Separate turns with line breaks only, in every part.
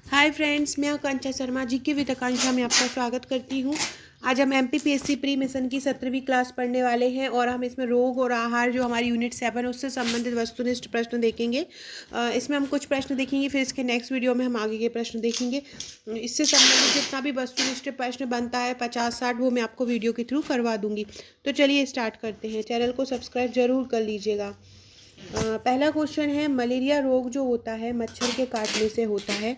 Hi friends, मैं आकांक्षा शर्मा जी के with आकांक्षा में आपका स्वागत करती हूँ। आज हम एमपीपीएससी प्री मिशन की 17वीं क्लास पढ़ने वाले हैं और हम इसमें रोग और आहार जो हमारी यूनिट 7 है उससे संबंधित वस्तुनिष्ठ प्रश्न देखेंगे। इसमें हम कुछ प्रश्न देखेंगे, फिर इसके नेक्स्ट वीडियो में हम आगे के प्रश्न देखेंगे। इससे संबंधित जितना भी वस्तुनिष्ठ प्रश्न बनता है 50-60 वो मैं आपको वीडियो के थ्रू करवा दूंगी। तो चलिए स्टार्ट करते हैं। चैनल को सब्सक्राइब जरूर कर लीजिएगा। पहला क्वेश्चन है, मलेरिया रोग जो होता है मच्छर के काटने से होता है,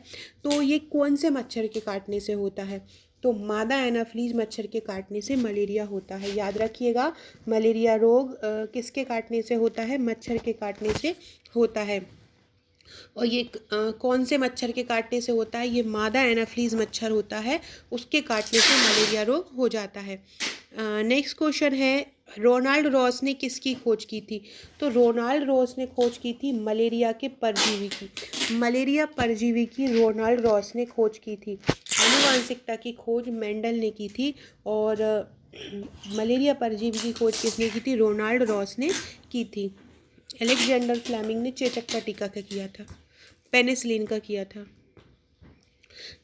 तो ये कौन से मच्छर के काटने से होता है? तो मादा एनाफ्लीज मच्छर के काटने से मलेरिया होता है। याद रखिएगा, मलेरिया रोग किसके काटने से होता है? मच्छर के काटने से होता है। और ये कौन से मच्छर के काटने से होता है? ये मादा एनाफ्लीज मच्छर होता है, उसके काटने से मलेरिया रोग हो जाता है। नेक्स्ट क्वेश्चन है, रोनाल्ड रॉस ने किसकी खोज की थी? तो रोनाल्ड रॉस ने खोज की थी मलेरिया के परजीवी की। मलेरिया परजीवी की रोनाल्ड रॉस ने खोज की थी। आनुवांशिकता की खोज मेंडल ने की थी और मलेरिया परजीवी की खोज किसने की थी? रोनाल्ड रॉस ने की थी। अलेक्जेंडर फ्लेमिंग ने चेचक का टीका का किया था, पेनिसिलिन का किया था।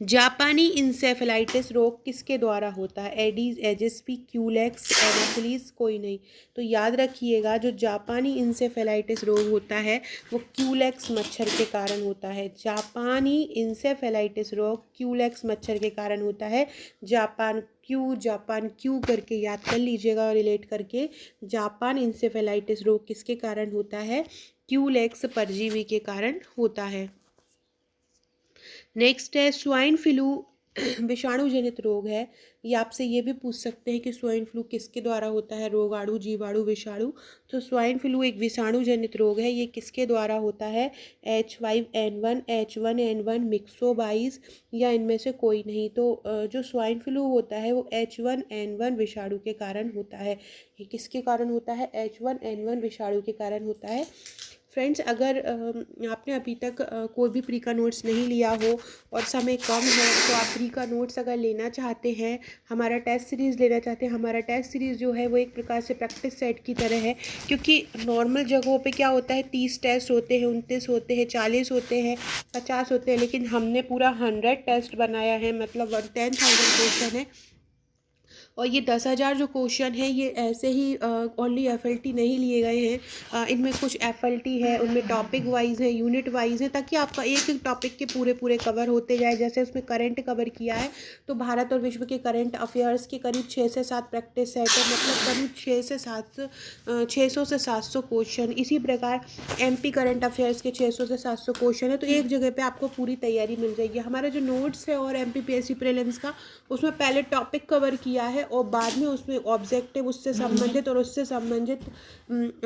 जापानी इंसेफेलाइटिस रोग किसके द्वारा होता है? एडीज, एजिस्पी, क्यूलेक्स, एनाफिलीज, कोई नहीं। तो याद रखिएगा, जो जापानी इंसेफेलाइटिस रोग होता है वो क्यूलेक्स मच्छर के कारण होता है। जापानी इंसेफेलाइटिस रोग क्यूलेक्स मच्छर के कारण होता है। जापान क्यू करके याद कर लीजिएगा और रिलेट करके। जापान इंसेफेलाइटिस रोग किसके कारण होता है? क्यूलेक्स परजीवी के कारण होता है। नेक्स्ट है, स्वाइन फ्लू विषाणु जनित रोग है। ये आपसे ये भी पूछ सकते हैं कि स्वाइन फ्लू किसके द्वारा होता है? रोगाणु, जीवाणु, विषाणु। तो स्वाइन फ्लू एक विषाणु जनित रोग है। ये किसके द्वारा होता है? H5N1, H1N1, मिक्सोबाइज या इनमें से कोई नहीं। तो जो स्वाइन फ्लू होता है वो H1N1 विषाणु के कारण होता है। ये किसके कारण होता है? H1N1 विषाणु के कारण होता है। फ्रेंड्स, अगर आपने अभी तक कोई भी प्री का नोट्स नहीं लिया हो और समय कम है तो आप प्री का नोट्स अगर लेना चाहते हैं, हमारा टेस्ट सीरीज़ लेना चाहते हैं, हमारा टेस्ट सीरीज़ जो है वो एक प्रकार से प्रैक्टिस सेट की तरह है। क्योंकि नॉर्मल जगहों पे क्या होता है, 30 टेस्ट होते हैं, 29 होते हैं, 40 होते हैं, 50 होते हैं, लेकिन हमने पूरा 100 टेस्ट बनाया है, मतलब 10,000 क्वेश्चन है। और ये 10,000 जो क्वेश्चन है ये ऐसे ही ओनली एफएलटी नहीं लिए गए हैं। इनमें कुछ एफएलटी है, उनमें टॉपिक वाइज है, यूनिट वाइज है, ताकि आपका एक एक टॉपिक के पूरे पूरे कवर होते जाए। जैसे उसमें करंट कवर किया है तो भारत और विश्व के करंट अफेयर्स के करीब 6 से 7 प्रैक्टिस सेट है, मतलब करीब 600 से 700 क्वेश्चन। इसी प्रकार एमपी करंट अफेयर्स के 600 से 700 क्वेश्चन है। तो एक जगह पे आपको पूरी तैयारी मिल जाएगी। हमारा जो नोट्स है और एमपीपीएससी प्रीलिम्स का, उसमें पहले टॉपिक कवर किया है और बाद में उसमें ऑब्जेक्टिव उससे संबंधित और उससे संबंधित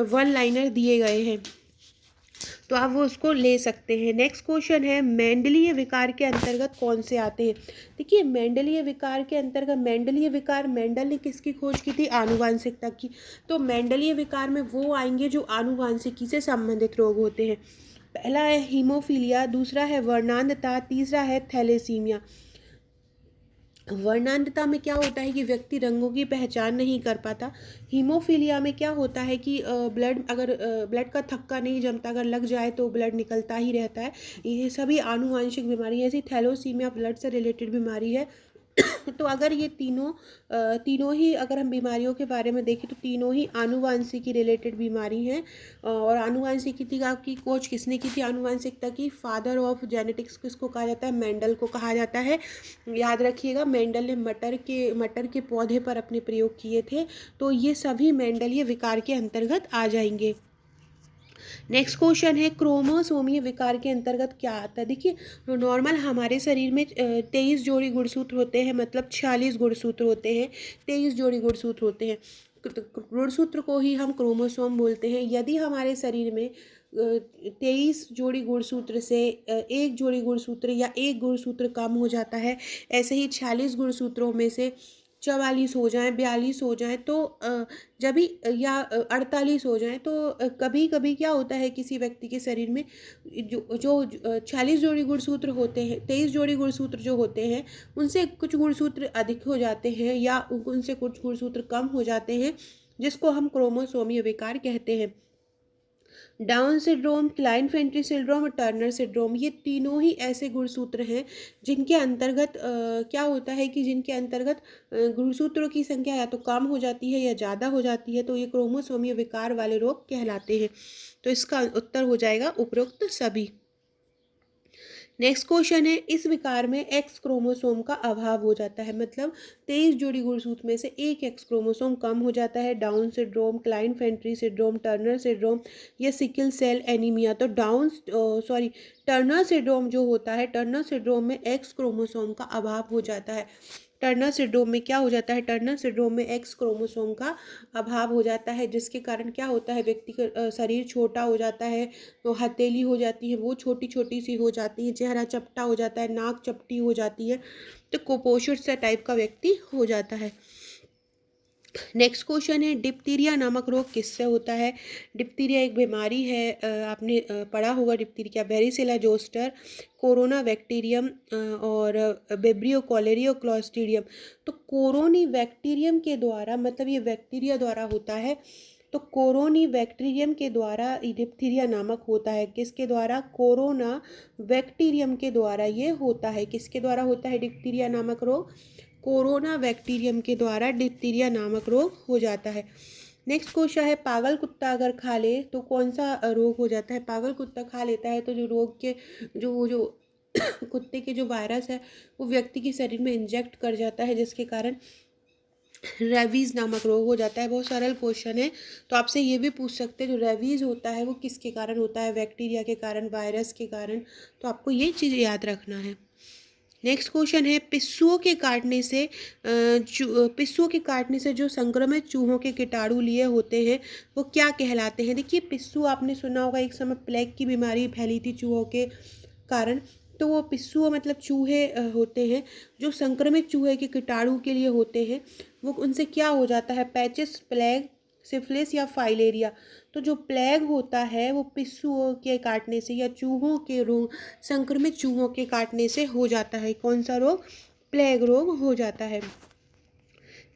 वन लाइनर दिए गए हैं, तो आप वो उसको ले सकते हैं। नेक्स्ट क्वेश्चन है, मेंडलीय विकार के अंतर्गत कौन से आते हैं? देखिए, मेंडलीय विकार के अंतर्गत, मेंडलीय विकार मेंडल ने किसकी खोज की थी? आनुवांशिकता की। तो मेंडलीय विकार में वो आएंगे जो आनुवांशिकी से संबंधित रोग होते हैं। पहला है हीमोफीलिया, दूसरा है वर्णांधता, तीसरा है थैलेसीमिया। वर्णांधता में क्या होता है कि व्यक्ति रंगों की पहचान नहीं कर पाता। हीमोफीलिया में क्या होता है कि ब्लड का थक्का नहीं जमता, अगर लग जाए तो ब्लड निकलता ही रहता है। ये सभी आनुवांशिक बीमारी है। ऐसी थैलोसीमिया ब्लड से रिलेटेड बीमारी है। तो अगर ये तीनों ही अगर हम बीमारियों के बारे में देखें तो तीनों ही आनुवांशिकी रिलेटेड बीमारी हैं। और आनुवांशिकता की खोज किसने की थी? आनुवांशिकता की फादर ऑफ जेनेटिक्स किसको कहा जाता है? मेंडल को कहा जाता है। याद रखिएगा, मेंडल ने मटर के पौधे पर अपने प्रयोग किए थे। तो ये सभी मेंडलीय विकार के अंतर्गत आ जाएंगे। नेक्स्ट क्वेश्चन है, क्रोमोसोमीय विकार के अंतर्गत क्या आता है? देखिए, नॉर्मल हमारे शरीर में 23 जोड़ी गुणसूत्र होते हैं, मतलब 46 गुणसूत्र होते हैं, 23 जोड़ी गुणसूत्र होते हैं। गुणसूत्र को ही हम क्रोमोसोम बोलते हैं। यदि हमारे शरीर में 23 जोड़ी गुणसूत्र से एक जोड़ी गुणसूत्र या एक गुणसूत्र कम हो जाता है, ऐसे ही 46 गुणसूत्रों में से 44 हो जाएं, 42 हो जाएं, तो जब भी या 48 हो जाएं, तो कभी कभी क्या होता है, किसी व्यक्ति के शरीर में जो 46 जोड़ी गुणसूत्र होते हैं, 23 जोड़ी गुणसूत्र जो होते हैं, उनसे कुछ गुणसूत्र अधिक हो जाते हैं या उनसे कुछ गुणसूत्र कम हो जाते हैं, जिसको हम क्रोमोसोमीय विकार कहते हैं। डाउन सिंड्रोम, क्लाइनफेंट्री सिंड्रोम और टर्नर सिंड्रोम, ये तीनों ही ऐसे गुणसूत्र हैं जिनके अंतर्गत क्या होता है कि जिनके अंतर्गत गुणसूत्रों की संख्या या तो कम हो जाती है या ज़्यादा हो जाती है, तो ये क्रोमोसोमीय विकार वाले रोग कहलाते हैं। तो इसका उत्तर हो जाएगा उपरोक्त सभी। नेक्स्ट क्वेश्चन है, इस विकार में एक्स क्रोमोसोम का अभाव हो जाता है, मतलब 23 जोड़ी गुणसूत्र में से एक एक्स क्रोमोसोम कम हो जाता है। Down syndrome, Klinefelter syndrome, Turner syndrome या सिकल सेल एनीमिया। तो टर्नर सिंड्रोम जो होता है, टर्नर सिंड्रोम में एक्स क्रोमोसोम का अभाव हो जाता है। टर्नर सिंड्रोम में क्या हो जाता है, टर्नर सिंड्रोम में एक्स क्रोमोसोम का अभाव हो जाता है, जिसके कारण क्या होता है, व्यक्ति का शरीर छोटा हो जाता है, तो हथेली हो जाती है वो छोटी छोटी सी हो जाती है, चेहरा चपटा हो जाता है, नाक चपटी हो जाती है, तो कुपोषित सा टाइप का व्यक्ति हो जाता है। नेक्स्ट क्वेश्चन है, डिप्थीरिया नामक रोग किससे होता है। डिप्थीरिया एक बीमारी है, आपने पढ़ा होगा diphtheria, varicella zoster, corona bacterium और बेब्रियो कॉलेरियो क्लॉस्ट्रीडियम। तो कोरोनी बैक्टीरियम के द्वारा, मतलब ये बैक्टीरिया द्वारा होता है, तो कोरोनी बैक्टीरियम के द्वारा डिप्थीरिया नामक होता है। किसके द्वारा, कोरोना बैक्टीरियम के द्वारा ये होता है। किसके द्वारा होता है डिप्थीरिया नामक रोग, कोरोना बैक्टीरियम के द्वारा डिप्थीरिया नामक रोग हो जाता है। नेक्स्ट क्वेश्चन है, पागल कुत्ता अगर खा ले तो कौन सा रोग हो जाता है। पागल कुत्ता खा लेता है तो जो रोग के जो कुत्ते के जो वायरस है वो व्यक्ति के शरीर में इंजेक्ट कर जाता है, जिसके कारण रेबीज़ नामक रोग हो जाता है। बहुत सरल क्वेश्चन है, तो आपसे ये भी पूछ सकते हैं जो रेबीज़ होता है वो किसके कारण होता है, बैक्टीरिया के कारण, वायरस के कारण। तो आपको ये चीज़ याद रखना है। नेक्स्ट क्वेश्चन है, पिस्सुओं के काटने से जो संक्रमित चूहों के कीटाणु लिए होते हैं वो क्या कहलाते हैं। देखिए, पिस्सू आपने सुना होगा, एक समय प्लेग की बीमारी फैली थी चूहों के कारण। तो वो पिस्सू मतलब चूहे होते हैं जो संक्रमित चूहे के कीटाणु के लिए होते हैं, वो उनसे क्या हो जाता है, पैचिस, प्लेग, सिफिलिस या फाइलेरिया। तो जो प्लेग होता है वो पिस्सुओं के काटने से या चूहों के रोग, संक्रमित चूहों के काटने से हो जाता है। कौन सा रोग, प्लेग रोग हो जाता है।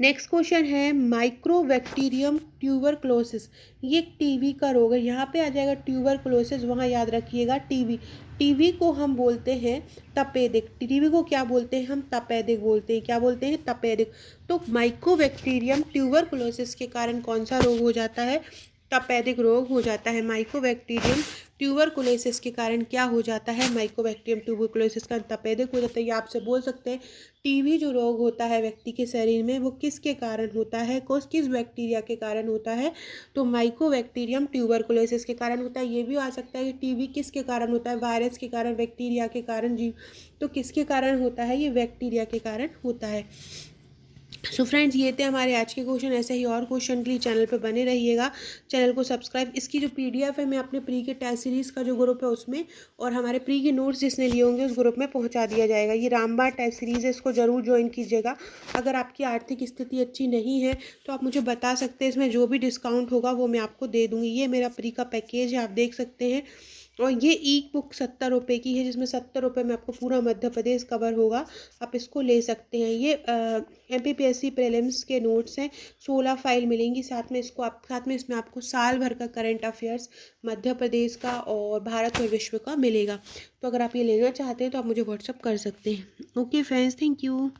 नेक्स्ट क्वेश्चन है, माइक्रोबैक्टीरियम ट्यूबरक्लोसिस, ये टीबी का रोग है। यहाँ पे आ जाएगा ट्यूबरक्लोसिस, वहाँ याद रखिएगा टीबी। टीबी को हम बोलते हैं तपेदिक। टीबी को क्या बोलते हैं हम, तपेदिक बोलते हैं। क्या बोलते हैं, तपेदिक। तो माइक्रोबैक्टीरियम ट्यूबरक्लोसिस के कारण कौन सा रोग हो जाता है, तपेदिक रोग हो जाता है। माइक्रोबैक्टीरियम ट्यूबरकुलोसिस के कारण क्या हो जाता है, माइक्रोबैक्टीरियम ट्यूबरकुलोसिस का तपेदिक हो जाता है। ये आपसे बोल सकते हैं टीबी जो रोग होता है व्यक्ति के शरीर में वो किसके कारण होता है, किस बैक्टीरिया के कारण होता है, तो माइक्रोबैक्टीरियम ट्यूबरकुलोसिस के कारण होता है। ये भी आ सकता है कि टीबी किसके कारण होता है, वायरस के कारण, बैक्टीरिया के कारण, जीव, तो किसके कारण होता है, ये बैक्टीरिया के कारण होता है। सो फ्रेंड्स, ये थे हमारे आज के क्वेश्चन। ऐसे ही और क्वेश्चन के लिए चैनल पे बने रहिएगा, चैनल को सब्सक्राइब। इसकी जो पीडीएफ है मैं अपने प्री के टेस्ट सीरीज़ का जो ग्रुप है उसमें, और हमारे प्री के नोट्स जिसने लिए होंगे उस ग्रुप में पहुंचा दिया जाएगा। ये रामबाण टेस्ट सीरीज़ है, इसको ज़रूर ज्वाइन कीजिएगा। अगर आपकी आर्थिक स्थिति अच्छी नहीं है तो आप मुझे बता सकते हैं, इसमें जो भी डिस्काउंट होगा वो मैं आपको दे दूँगी। ये मेरा प्री का पैकेज है, आप देख सकते हैं। और ये ई बुक 70 रुपये की है, जिसमें 70 रुपये में आपको पूरा मध्य प्रदेश कवर होगा। आप इसको ले सकते हैं। ये MPPSC प्रीलिम्स के नोट्स हैं, 16 फाइल मिलेंगी साथ में। साथ में इसमें आपको साल भर का करंट अफेयर्स मध्य प्रदेश का और भारत और विश्व का मिलेगा। तो अगर आप ये लेना चाहते हैं तो आप मुझे व्हाट्सअप कर सकते हैं। Okay friends, thank you.